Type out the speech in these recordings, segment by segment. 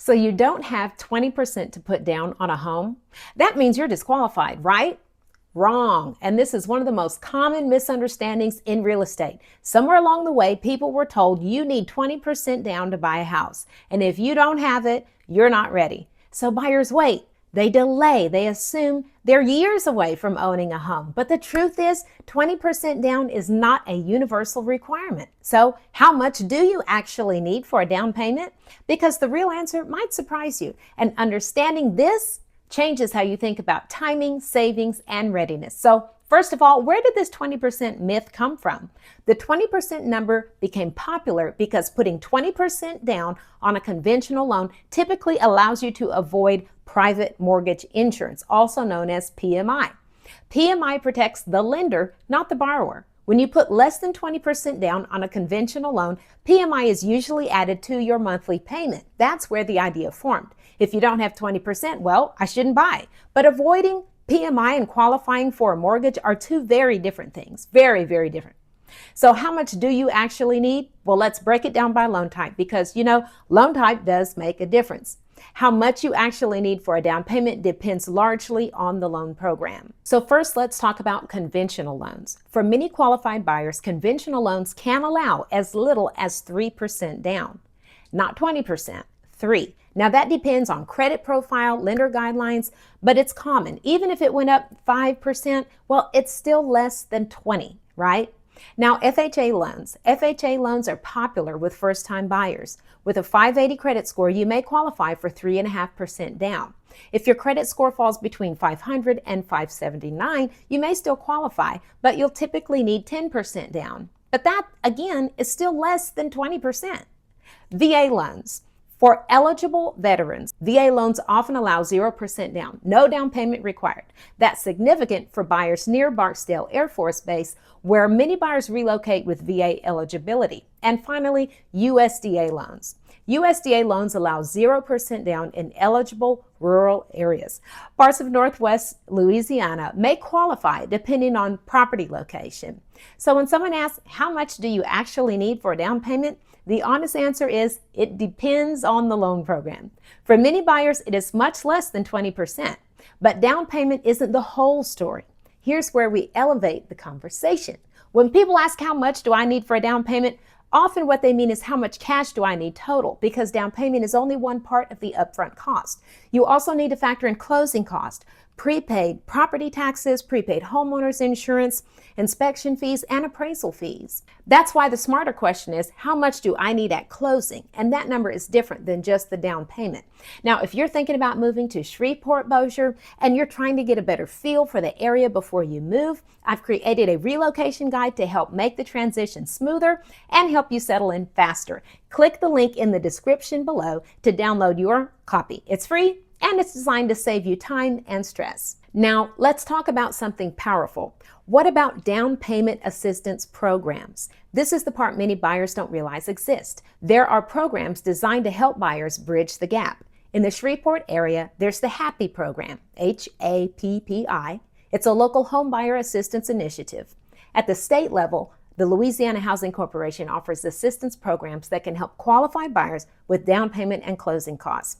So you don't have 20% to put down on a home? That means you're disqualified, right? Wrong. And this is one of the most common misunderstandings in real estate. Somewhere along the way, people were told you need 20% down to buy a house. And if you don't have it, you're not ready. So buyers wait. They delay. They assume they're years away from owning a home. But the truth is, 20% down is not a universal requirement. So how much do you actually need for a down payment? Because the real answer might surprise you. And understanding this changes how you think about timing, savings, and readiness. So first of all, where did this 20% myth come from? The 20% number became popular because putting 20% down on a conventional loan typically allows you to avoid private mortgage insurance, also known as PMI. PMI protects the lender, not the borrower. When you put less than 20% down on a conventional loan, PMI is usually added to your monthly payment. That's where the idea formed. If you don't have 20%, well, I shouldn't buy. But avoiding PMI and qualifying for a mortgage are two very different things. Very, very different. So how much do you actually need? Well, let's break it down by loan type because, loan type does make a difference. How much you actually need for a down payment depends largely on the loan program. So first, let's talk about conventional loans. For many qualified buyers, conventional loans can allow as little as 3% down. Not 20%, 3%. Now that depends on credit profile, lender guidelines, but it's common. Even if it went up 5%, well, it's still less than 20%, right? Now, FHA loans. FHA loans are popular with first-time buyers. With a 580 credit score, you may qualify for 3.5% down. If your credit score falls between 500 and 579, you may still qualify, but you'll typically need 10% down. But that, again, is still less than 20%. VA loans. For eligible veterans, VA loans often allow 0% down, no down payment required. That's significant for buyers near Barksdale Air Force Base, where many buyers relocate with VA eligibility. And finally, USDA loans. USDA loans allow 0% down in eligible rural areas. Parts of Northwest Louisiana may qualify depending on property location. So when someone asks, how much do you actually need for a down payment? The honest answer is, it depends on the loan program. For many buyers, it is much less than 20%, but down payment isn't the whole story. Here's where we elevate the conversation. When people ask how much do I need for a down payment, often what they mean is how much cash do I need total, because down payment is only one part of the upfront cost. You also need to factor in closing cost, prepaid property taxes, prepaid homeowners insurance, inspection fees, and appraisal fees. That's why the smarter question is, how much do I need at closing? And that number is different than just the down payment. Now, if you're thinking about moving to Shreveport-Bossier and you're trying to get a better feel for the area before you move, I've created a relocation guide to help make the transition smoother and help you settle in faster. Click the link in the description below to download your copy. It's free and it's designed to save you time and stress. Now, let's talk about something powerful. What about down payment assistance programs? This is the part many buyers don't realize exist. There are programs designed to help buyers bridge the gap. In the Shreveport area, there's the HAPPY program, HAPPI. It's a local home buyer assistance initiative. At the state level, the Louisiana Housing Corporation offers assistance programs that can help qualified buyers with down payment and closing costs.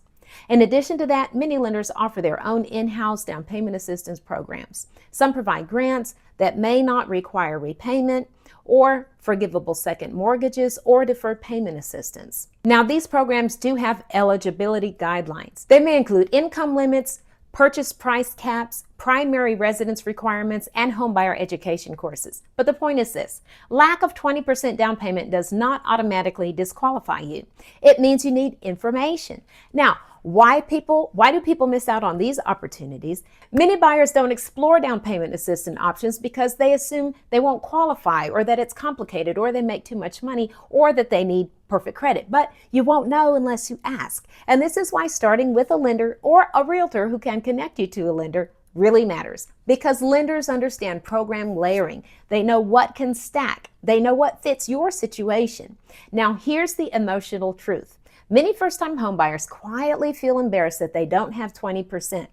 In addition to that, many lenders offer their own in-house down payment assistance programs. Some provide grants that may not require repayment, or forgivable second mortgages, or deferred payment assistance. Now, these programs do have eligibility guidelines. They may include income limits, purchase price caps, primary residence requirements, and homebuyer education courses. But the point is this: lack of 20% down payment does not automatically disqualify you. It means you need information. Now, why do people miss out on these opportunities? Many buyers don't explore down payment assistance options because they assume they won't qualify, or that it's complicated, or they make too much money, or that they need perfect credit. But you won't know unless you ask. And this is why starting with a lender or a realtor who can connect you to a lender really matters, because lenders understand program layering. They know what can stack. They know what fits your situation. Now, here's the emotional truth. Many first-time homebuyers quietly feel embarrassed that they don't have 20%.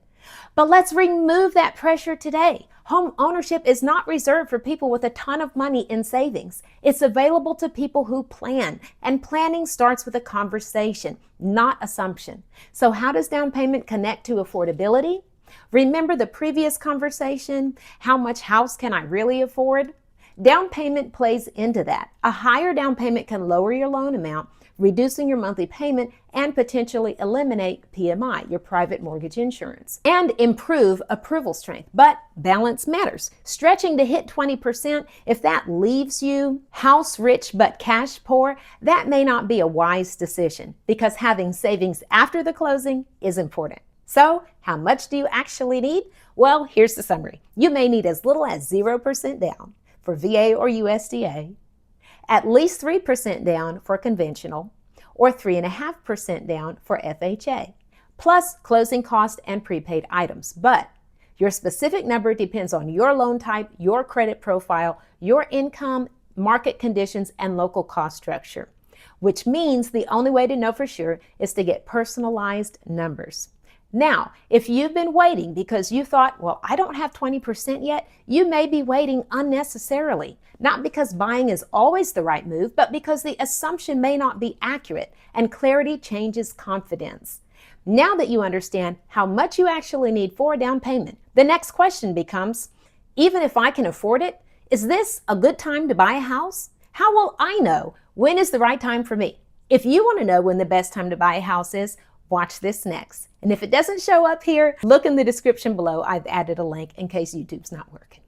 But let's remove that pressure today. Home ownership is not reserved for people with a ton of money in savings. It's available to people who plan, and planning starts with a conversation, not assumption. So how does down payment connect to affordability? Remember the previous conversation? How much house can I really afford? Down payment plays into that. A higher down payment can lower your loan amount, reducing your monthly payment, and potentially eliminate PMI, your private mortgage insurance, and improve approval strength. But balance matters. Stretching to hit 20%, if that leaves you house rich but cash poor, that may not be a wise decision, because having savings after the closing is important. So, how much do you actually need? Well, here's the summary. You may need as little as 0% down for VA or USDA, at least 3% down for conventional, or 3.5% down for FHA, plus closing cost and prepaid items. But your specific number depends on your loan type, your credit profile, your income, market conditions, and local cost structure, which means the only way to know for sure is to get personalized numbers. Now, if you've been waiting because you thought, well, I don't have 20% yet, you may be waiting unnecessarily, not because buying is always the right move, but because the assumption may not be accurate, and clarity changes confidence. Now that you understand how much you actually need for a down payment, the next question becomes, even if I can afford it, is this a good time to buy a house? How will I know when is the right time for me? If you want to know when the best time to buy a house is, watch this next. And if it doesn't show up here, look in the description below. I've added a link in case YouTube's not working.